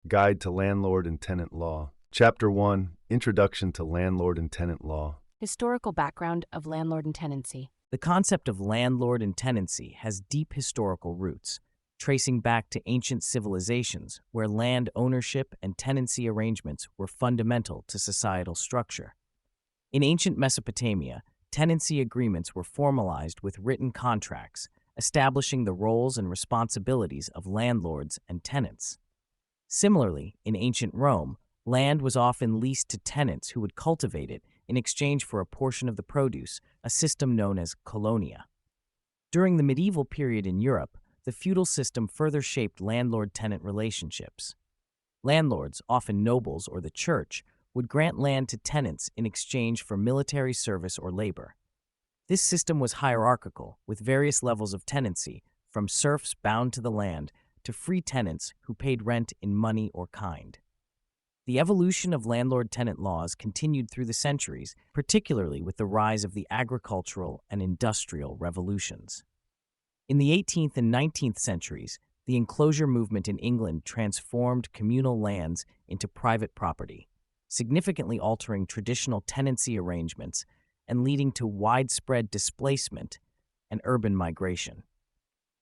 Guide to Landlord and Tenant Law. Chapter 1, Introduction to Landlord and Tenant Law. Historical background of landlord and tenancy. The concept of landlord and tenancy has deep historical roots, tracing back to ancient civilizations where land ownership and tenancy arrangements were fundamental to societal structure. In ancient Mesopotamia, tenancy agreements were formalized with written contracts, establishing the roles and responsibilities of landlords and tenants. Similarly, in ancient Rome, land was often leased to tenants who would cultivate it in exchange for a portion of the produce, a system known as colonia. During the medieval period in Europe, the feudal system further shaped landlord-tenant relationships. Landlords, often nobles or the church, would grant land to tenants in exchange for military service or labor. This system was hierarchical, with various levels of tenancy, from serfs bound to the land to free tenants who paid rent in money or kind. The evolution of landlord-tenant laws continued through the centuries, particularly with the rise of the agricultural and industrial revolutions. In the 18th and 19th centuries, the enclosure movement in England transformed communal lands into private property, significantly altering traditional tenancy arrangements and leading to widespread displacement and urban migration.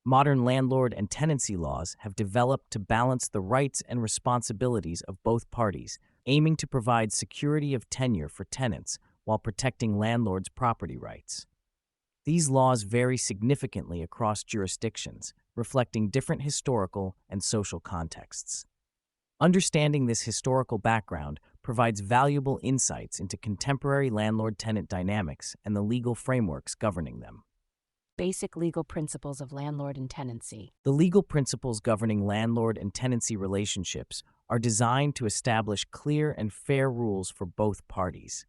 Modern landlord and tenancy laws have developed to balance the rights and responsibilities of both parties, aiming to provide security of tenure for tenants while protecting landlords' property rights. These laws vary significantly across jurisdictions, reflecting different historical and social contexts. Understanding this historical background provides valuable insights into contemporary landlord-tenant dynamics and the legal frameworks governing them. Basic legal principles of landlord and tenancy. The legal principles governing landlord and tenancy relationships are designed to establish clear and fair rules for both parties.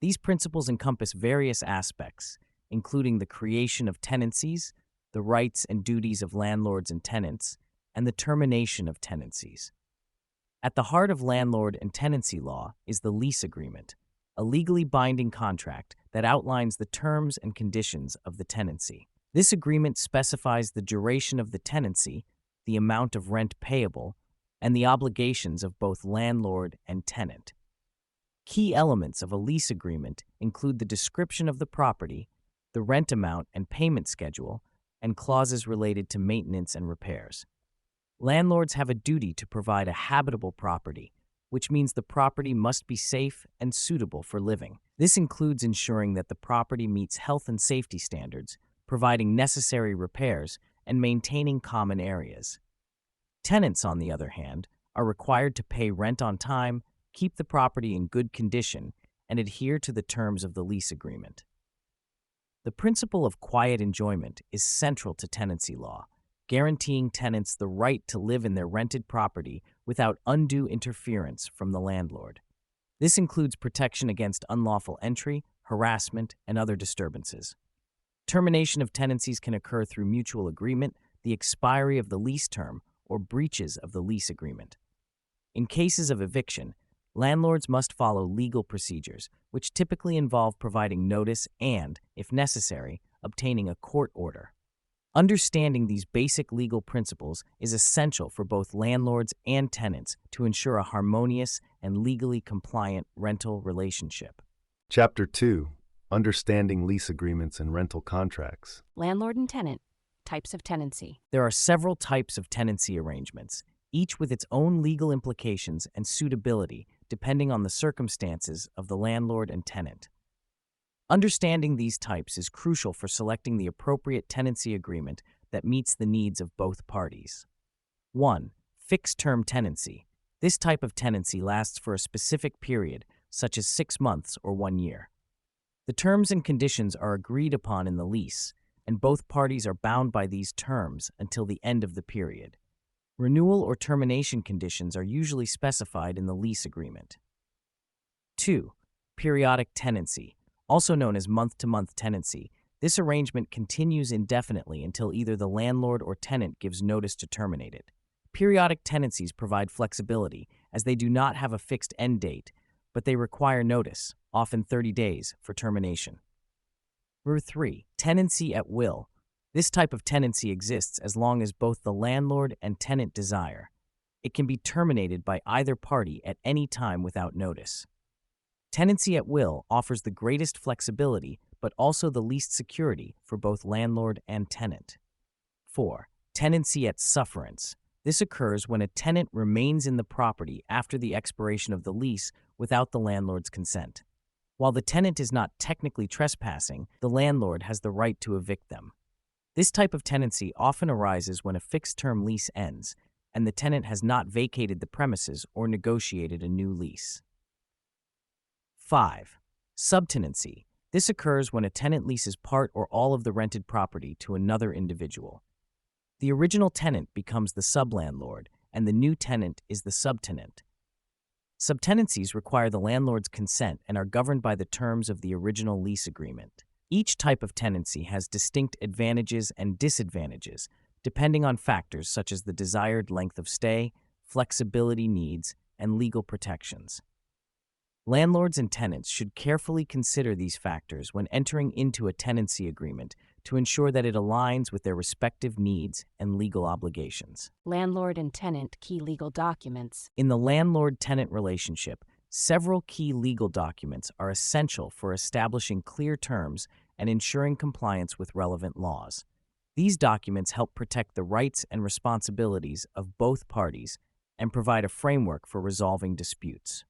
These principles encompass various aspects, including the creation of tenancies, the rights and duties of landlords and tenants, and the termination of tenancies. At the heart of landlord and tenancy law is the lease agreement, a legally binding contract that outlines the terms and conditions of the tenancy. This agreement specifies the duration of the tenancy, the amount of rent payable, and the obligations of both landlord and tenant. Key elements of a lease agreement include the description of the property, the rent amount and payment schedule, and clauses related to maintenance and repairs. Landlords have a duty to provide a habitable property, which means the property must be safe and suitable for living. This includes ensuring that the property meets health and safety standards, providing necessary repairs, and maintaining common areas. Tenants, on the other hand, are required to pay rent on time, keep the property in good condition, and adhere to the terms of the lease agreement. The principle of quiet enjoyment is central to tenancy law, guaranteeing tenants the right to live in their rented property without undue interference from the landlord. This includes protection against unlawful entry, harassment, and other disturbances. Termination of tenancies can occur through mutual agreement, the expiry of the lease term, or breaches of the lease agreement. In cases of eviction, landlords must follow legal procedures, which typically involve providing notice and, if necessary, obtaining a court order. Understanding these basic legal principles is essential for both landlords and tenants to ensure a harmonious and legally compliant rental relationship. Chapter 2, Understanding Lease Agreements and Rental Contracts. Landlord and tenant. Types of tenancy. There are several types of tenancy arrangements, each with its own legal implications and suitability depending on the circumstances of the landlord and tenant. Understanding these types is crucial for selecting the appropriate tenancy agreement that meets the needs of both parties. 1. Fixed-term tenancy. This type of tenancy lasts for a specific period, such as 6 months or 1 year. The terms and conditions are agreed upon in the lease, and both parties are bound by these terms until the end of the period. Renewal or termination conditions are usually specified in the lease agreement. 2. Periodic tenancy. Also known as month-to-month tenancy, this arrangement continues indefinitely until either the landlord or tenant gives notice to terminate it. Periodic tenancies provide flexibility, as they do not have a fixed end date, but they require notice, often 30 days, for termination. 3. Tenancy at will. This type of tenancy exists as long as both the landlord and tenant desire. It can be terminated by either party at any time without notice. Tenancy at will offers the greatest flexibility, but also the least security for both landlord and tenant. 4. Tenancy at sufferance. This occurs when a tenant remains in the property after the expiration of the lease without the landlord's consent. While the tenant is not technically trespassing, the landlord has the right to evict them. This type of tenancy often arises when a fixed-term lease ends and the tenant has not vacated the premises or negotiated a new lease. 5. Subtenancy. This occurs when a tenant leases part or all of the rented property to another individual. The original tenant becomes the sublandlord, and the new tenant is the subtenant. Subtenancies require the landlord's consent and are governed by the terms of the original lease agreement. Each type of tenancy has distinct advantages and disadvantages, depending on factors such as the desired length of stay, flexibility needs, and legal protections. Landlords and tenants should carefully consider these factors when entering into a tenancy agreement to ensure that it aligns with their respective needs and legal obligations. Landlord and tenant key legal documents. In the landlord-tenant relationship, several key legal documents are essential for establishing clear terms and ensuring compliance with relevant laws. These documents help protect the rights and responsibilities of both parties and provide a framework for resolving disputes.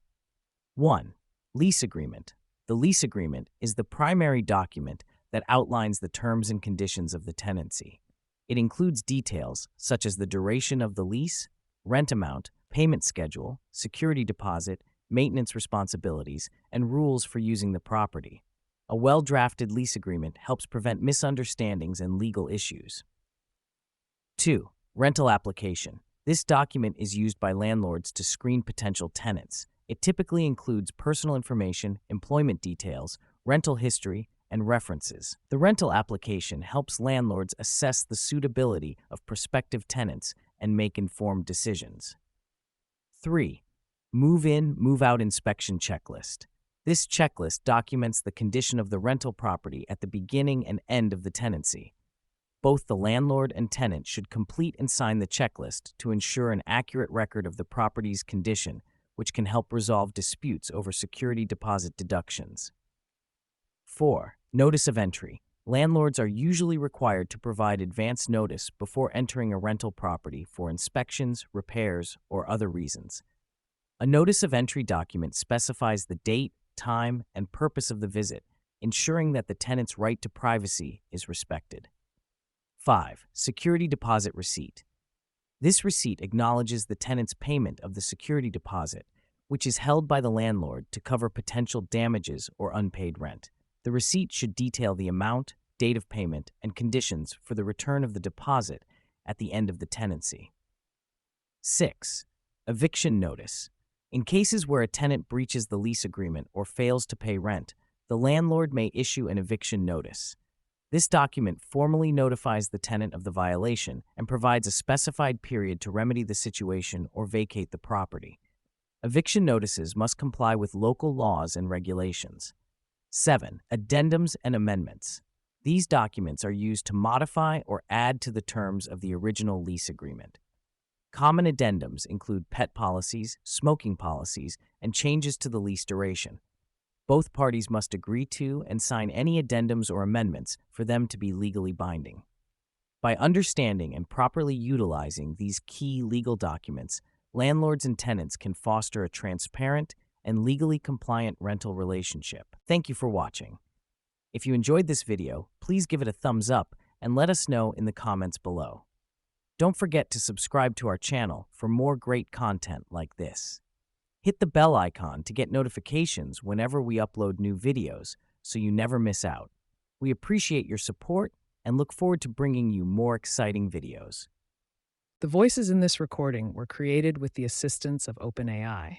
1. Lease agreement. The lease agreement is the primary document that outlines the terms and conditions of the tenancy. It includes details such as the duration of the lease, rent amount, payment schedule, security deposit, maintenance responsibilities, and rules for using the property. A well-drafted lease agreement helps prevent misunderstandings and legal issues. 2. Rental application. This document is used by landlords to screen potential tenants. It typically includes personal information, employment details, rental history, and references. The rental application helps landlords assess the suitability of prospective tenants and make informed decisions. 3. Move-in, move-out inspection checklist. This checklist documents the condition of the rental property at the beginning and end of the tenancy. Both the landlord and tenant should complete and sign the checklist to ensure an accurate record of the property's condition, which can help resolve disputes over security deposit deductions. 4. Notice of entry. Landlords are usually required to provide advance notice before entering a rental property for inspections, repairs, or other reasons. A notice of entry document specifies the date, time, and purpose of the visit, ensuring that the tenant's right to privacy is respected. 5. Security deposit receipt. This receipt acknowledges the tenant's payment of the security deposit, which is held by the landlord to cover potential damages or unpaid rent. The receipt should detail the amount, date of payment, and conditions for the return of the deposit at the end of the tenancy. 6. Eviction notice. In cases where a tenant breaches the lease agreement or fails to pay rent, the landlord may issue an eviction notice. This document formally notifies the tenant of the violation and provides a specified period to remedy the situation or vacate the property. Eviction notices must comply with local laws and regulations. 7. Addendums and amendments. These documents are used to modify or add to the terms of the original lease agreement. Common addendums include pet policies, smoking policies, and changes to the lease duration. Both parties must agree to and sign any addendums or amendments for them to be legally binding. By understanding and properly utilizing these key legal documents, landlords and tenants can foster a transparent and legally compliant rental relationship. Thank you for watching. If you enjoyed this video, please give it a thumbs up and let us know in the comments below. Don't forget to subscribe to our channel for more great content like this. Hit the bell icon to get notifications whenever we upload new videos so you never miss out. We appreciate your support and look forward to bringing you more exciting videos. The voices in this recording were created with the assistance of OpenAI.